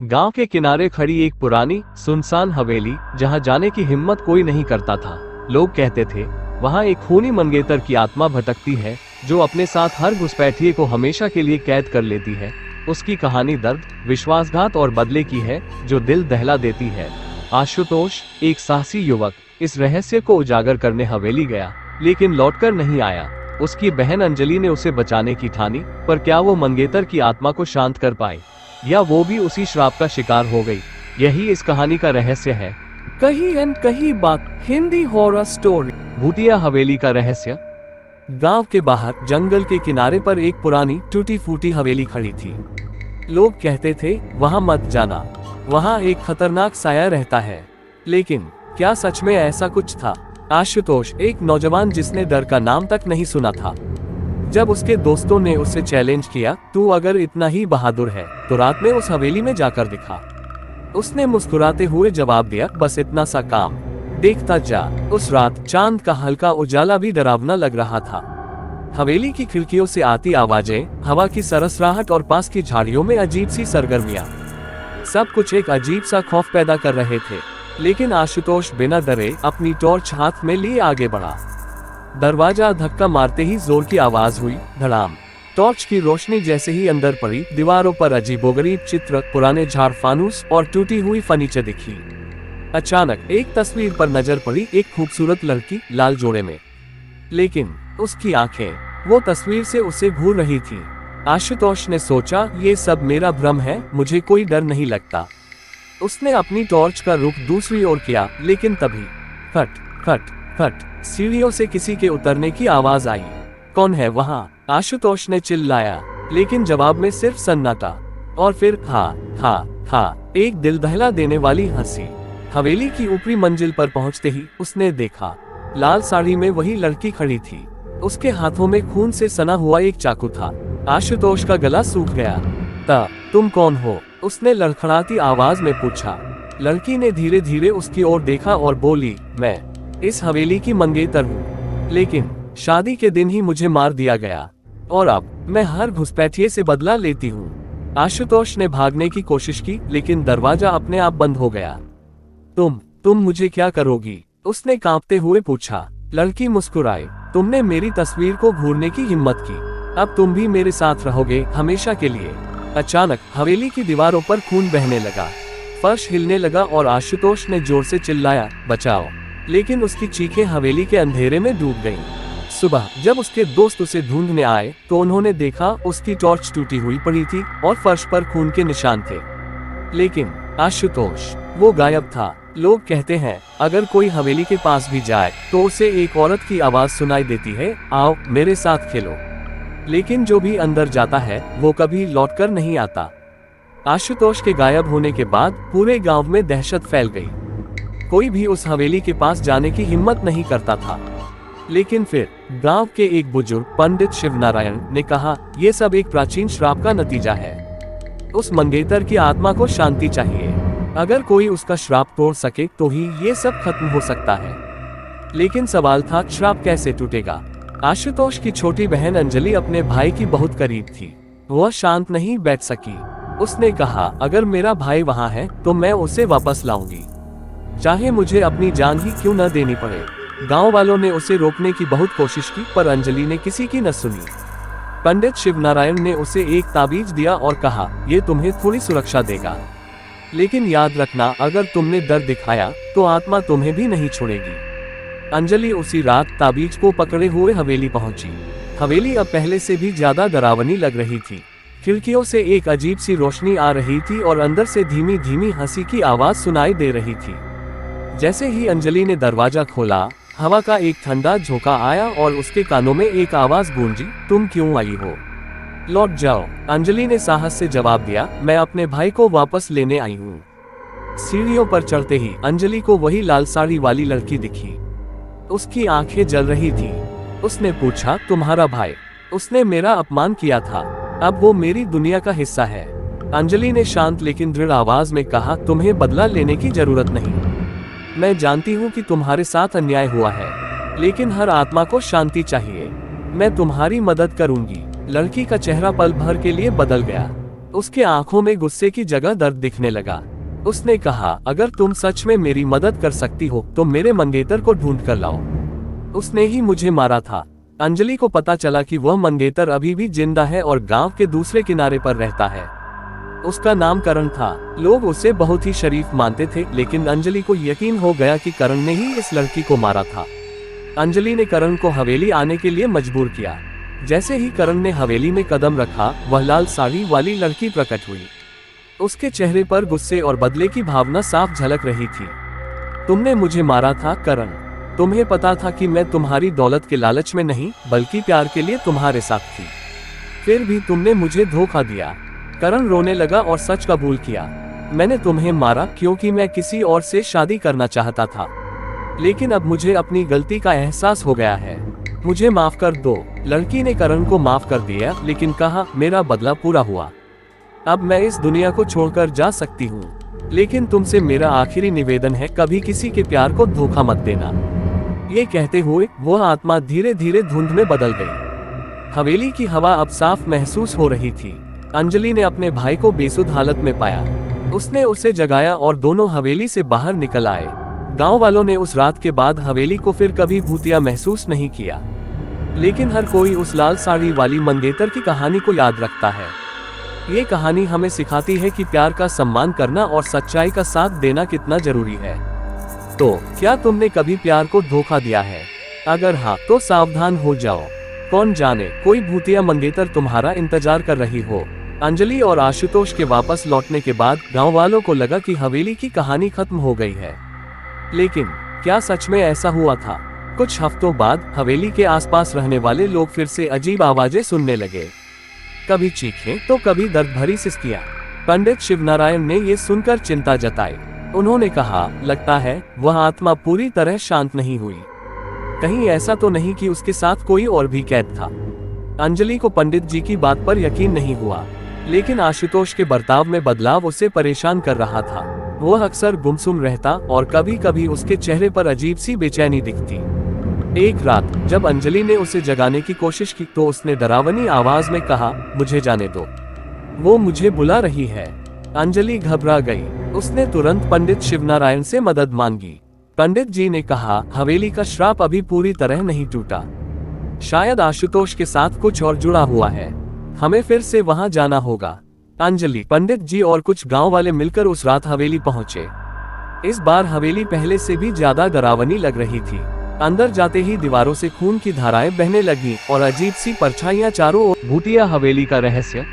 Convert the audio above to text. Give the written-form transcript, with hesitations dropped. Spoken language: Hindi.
गांव के किनारे खड़ी एक पुरानी सुनसान हवेली, जहां जाने की हिम्मत कोई नहीं करता था। लोग कहते थे वहां एक खूनी मंगेतर की आत्मा भटकती है, जो अपने साथ हर घुसपैठिए को हमेशा के लिए कैद कर लेती है। उसकी कहानी दर्द, विश्वासघात और बदले की है, जो दिल दहला देती है। आशुतोष, एक साहसी युवक, इस रहस्य को उजागर करने हवेली गया, लेकिन लौटकर नहीं आया। उसकी बहन अंजलि ने उसे बचाने की ठानी, पर क्या वो मंगेतर की आत्मा को शांत कर पाए, या वो भी उसी श्राप का शिकार हो गई? यही इस कहानी का रहस्य है। कहीं न कहीं बात हिंदी हॉरर स्टोरी। भूतिया हवेली का रहस्य। गांव के बाहर जंगल के किनारे पर एक पुरानी टूटी फूटी हवेली खड़ी थी। लोग कहते थे वहां मत जाना, वहां एक खतरनाक साया रहता है। लेकिन क्या सच में ऐसा कुछ था? आशुतोष, एक नौजवान जिसने डर का नाम तक नहीं सुना था, जब उसके दोस्तों ने उससे चैलेंज किया, तू अगर इतना ही बहादुर है तो रात में उस हवेली में जाकर दिखा। उसने मुस्कुराते हुए जवाब दिया, बस इतना सा काम, देखता जा। उस रात चांद का हल्का उजाला भी डरावना लग रहा था। हवेली की खिड़कियों से आती आवाजें, हवा की सरसराहट और पास की झाड़ियों में अजीब सी सरगर्मियां, सब कुछ एक अजीब सा खौफ पैदा कर रहे थे। लेकिन आशुतोष बिना डरे अपनी टॉर्च हाथ में लिए आगे बढ़ा। दरवाजा धक्का मारते ही जोर की आवाज हुई, धड़ाम। टॉर्च की रोशनी जैसे ही अंदर पड़ी, दीवारों पर अजीबोगरीब चित्र, पुराने झाड़ फानूस और टूटी हुई फर्नीचर दिखी। अचानक एक तस्वीर पर नजर पड़ी, एक खूबसूरत लड़की लाल जोड़े में। लेकिन उसकी आंखें वो तस्वीर से उसे घूर रही थी। आशुतोष ने सोचा, ये सब मेरा भ्रम है, मुझे कोई डर नहीं लगता। उसने अपनी टॉर्च का रुख दूसरी ओर किया, लेकिन तभी खट खट खट सीढ़ियों से किसी के उतरने की आवाज आई। कौन है वहां? आशुतोष ने चिल्लाया, लेकिन जवाब में सिर्फ सन्नाटा। और फिर हा हा हा, एक दिल दहला देने वाली हंसी। हवेली की ऊपरी मंजिल पर पहुंचते ही उसने देखा, लाल साड़ी में वही लड़की खड़ी थी। उसके हाथों में खून से सना हुआ एक चाकू था। आशुतोष का गला सूख गया। तुम कौन हो? उसने लड़खड़ाती आवाज में पूछा। लड़की ने धीरे धीरे उसकी ओर देखा और बोली, मैं इस हवेली की मंगेतर हूँ, लेकिन शादी के दिन ही मुझे मार दिया गया, और अब मैं हर घुसपैठिए से बदला लेती हूँ। आशुतोष ने भागने की कोशिश की, लेकिन दरवाजा अपने आप बंद हो गया। तुम मुझे क्या करोगी? उसने कांपते हुए पूछा। लड़की मुस्कुराई, तुमने मेरी तस्वीर को घूरने की हिम्मत की, अब तुम भी मेरे साथ रहोगे हमेशा के लिए। अचानक हवेली की दीवारों पर खून बहने लगा, फर्श हिलने लगा और आशुतोष ने जोर से चिल्लाया, बचाओ। लेकिन उसकी चीखें हवेली के अंधेरे में डूब गईं। सुबह जब उसके दोस्त उसे ढूंढने आए, तो उन्होंने देखा उसकी टॉर्च टूटी हुई पड़ी थी और फर्श पर खून के निशान थे। लेकिन आशुतोष, वो गायब था। लोग कहते हैं अगर कोई हवेली के पास भी जाए तो उसे एक औरत की आवाज सुनाई देती है, आओ मेरे साथ खेलो। लेकिन जो भी अंदर जाता है वो कभी लौटकर नहीं आता। आशुतोष के गायब होने के बाद पूरे गांव में दहशत फैल गई। कोई भी उस हवेली के पास जाने की हिम्मत नहीं करता था। लेकिन फिर गांव के एक बुजुर्ग पंडित शिवनारायण ने कहा, यह सब एक प्राचीन श्राप का नतीजा है। उस मंगेतर की आत्मा को शांति चाहिए। अगर कोई उसका श्राप तोड़ सके तो ही ये सब खत्म हो सकता है। लेकिन सवाल था, श्राप कैसे टूटेगा? आशुतोष की छोटी बहन अंजलि अपने भाई की बहुत करीब थी। वह शांत नहीं बैठ सकी। उसने कहा, अगर मेरा भाई वहां है तो मैं उसे वापस लाऊंगी, चाहे मुझे अपनी जान ही क्यों न देनी पड़े। गांव वालों ने उसे रोकने की बहुत कोशिश की, पर अंजलि ने किसी की न सुनी। पंडित शिवनारायण ने उसे एक ताबीज दिया और कहा, ये तुम्हें थोड़ी सुरक्षा देगा, लेकिन याद रखना, अगर तुमने डर दिखाया तो आत्मा तुम्हें भी नहीं छोड़ेगी। अंजलि उसी रात ताबीज को पकड़े हुए हवेली पहुंची। हवेली अब पहले से भी ज्यादा डरावनी लग रही थी। खिड़कियों से एक अजीब सी रोशनी आ रही थी और अंदर से धीमी धीमी हंसी की आवाज सुनाई दे रही थी। जैसे ही अंजलि ने दरवाजा खोला, हवा का एक ठंडा झोंका आया और उसके कानों में एक आवाज गूंजी, तुम क्यों आई हो? लौट जाओ। अंजलि ने साहस से जवाब दिया, मैं अपने भाई को वापस लेने आई हूँ। सीढ़ियों पर चढ़ते ही अंजलि को वही लाल साड़ी वाली लड़की दिखी। उसकी आंखें जल रही थी। उसने पूछा, तुम्हारा भाई? उसने मेरा अपमान किया था, अब वो मेरी दुनिया का हिस्सा है। अंजलि ने शांत लेकिन दृढ़ आवाज में कहा, तुम्हें बदला लेने की जरूरत नहीं। मैं जानती हूँ कि तुम्हारे साथ अन्याय हुआ है, लेकिन हर आत्मा को शांति चाहिए। मैं तुम्हारी मदद करूंगी। लड़की का चेहरा पल भर के लिए बदल गया। उसके आंखों में गुस्से की जगह दर्द दिखने लगा। उसने कहा, अगर तुम सच में मेरी मदद कर सकती हो तो मेरे मंगेतर को ढूंढ कर लाओ। उसने ही मुझे मारा था। अंजलि को पता चला कि वह मंगेतर अभी भी जिंदा है और गांव के दूसरे किनारे पर रहता है। उसका नाम करण था। लोग उसे बहुत ही शरीफ मानते थे, लेकिन अंजलि को यकीन हो गया कि करण ने ही इस लड़की को मारा था। अंजलि ने करण को हवेली आने के लिए मजबूर किया। जैसे ही करण ने हवेली में कदम रखा, वह लाल साड़ी वाली लड़की प्रकट हुई। उसके चेहरे पर गुस्से और बदले की भावना साफ झलक रही थी। तुमने मुझे मारा था करण। तुम्हें पता था कि मैं तुम्हारी दौलत के लालच में नहीं, बल्कि प्यार के लिए तुम्हारे साथ थी। फिर भी तुमने मुझे धोखा दिया। करण रोने लगा और सच कबूल किया। मैंने तुम्हें मारा क्योंकि मैं किसी और से शादी करना चाहता था, लेकिन अब मुझे अपनी गलती का एहसास हो गया है। मुझे माफ कर दो। लड़की ने करण को माफ कर दिया, लेकिन कहा, मेरा बदला पूरा हुआ। अब मैं इस दुनिया को छोड़कर जा सकती हूँ, लेकिन तुमसे मेरा आखिरी निवेदन है, कभी किसी के प्यार को धोखा मत देना। ये कहते हुए वह आत्मा धीरे धीरे धुंध में बदल गई। हवेली की हवा अब साफ महसूस हो रही थी। अंजलि ने अपने भाई को बेसुध हालत में पाया। उसने उसे जगाया और दोनों हवेली से बाहर निकल आए। गांव वालों ने उस रात के बाद हवेली को फिर कभी भूतिया महसूस नहीं किया, लेकिन हर कोई उस लाल साड़ी वाली मंगेतर की कहानी को याद रखता है। ये कहानी हमें सिखाती है कि प्यार का सम्मान करना और सच्चाई का साथ देना कितना जरूरी है। तो क्या तुमने कभी प्यार को धोखा दिया है? अगर हाँ, तो सावधान हो जाओ। कौन जाने कोई भूतिया मंगेतर तुम्हारा इंतजार कर रही हो। अंजलि और आशुतोष के वापस लौटने के बाद गांव वालों को लगा कि हवेली की कहानी खत्म हो गई है, लेकिन क्या सच में ऐसा हुआ था? कुछ हफ्तों बाद हवेली के आसपास रहने वाले लोग फिर से अजीब आवाजें सुनने लगे। कभी चीखें तो कभी दर्द भरी सिसकियां। पंडित शिवनारायण ने ये सुनकर चिंता जताई। उन्होंने कहा, लगता है वह आत्मा पूरी तरह शांत नहीं हुई। कहीं ऐसा तो नहीं कि उसके साथ कोई और भी कैद था। अंजलि को पंडित जी की बात पर यकीन नहीं हुआ, लेकिन आशुतोष के बर्ताव में बदलाव उसे परेशान कर रहा था। वह अक्सर गुमसुम रहता और कभी कभी उसके चेहरे पर अजीब सी बेचैनी दिखती। एक रात जब अंजलि ने उसे जगाने की कोशिश की तो उसने डरावनी आवाज में कहा, मुझे जाने दो, वो मुझे बुला रही है। अंजलि घबरा गई। उसने तुरंत पंडित शिवनारायण से मदद मांगी। पंडित जी ने कहा, हवेली का श्राप अभी पूरी तरह नहीं टूटा। शायद आशुतोष के साथ कुछ और जुड़ा हुआ है। हमें फिर से वहां जाना होगा। अंजलि, पंडित जी और कुछ गांव वाले मिलकर उस रात हवेली पहुंचे। इस बार हवेली पहले से भी ज्यादा डरावनी लग रही थी। अंदर जाते ही दीवारों से खून की धाराएं बहने लगी और अजीब सी परछाइयां चारों ओर। भूतिया हवेली का रहस्य